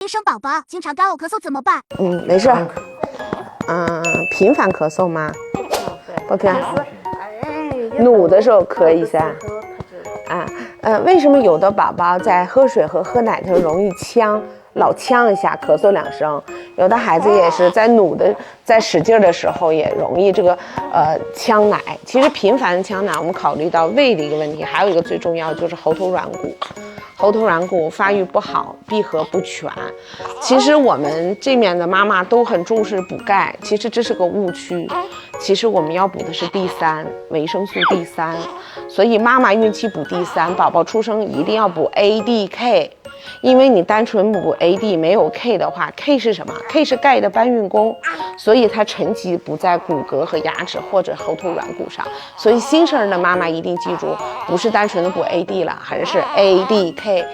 生宝宝经常干呕咳嗽怎么办？没事。频繁咳嗽吗？不频繁。努的时候咳一下。为什么有的宝宝在喝水和喝奶的时候容易老呛一下，咳嗽2声？有的孩子也是在使劲的时候也容易呛奶。其实频繁呛奶，我们考虑到胃的一个问题，还有一个最重要就是喉头软骨。喉头软骨发育不好，闭合不全。其实我们这面的妈妈都很重视补钙，其实这是个误区。其实我们要补的是D3，维生素D3。所以妈妈孕期补D3，宝宝出生一定要补 ADK。因为你单纯补 AD 没有 K 的话 ，K 是什么 ？K 是钙的搬运工，所以它沉积不在骨骼和牙齿或者喉头软骨上。所以新生儿的妈妈一定记住，不是单纯的补 AD 了，还是 ADK。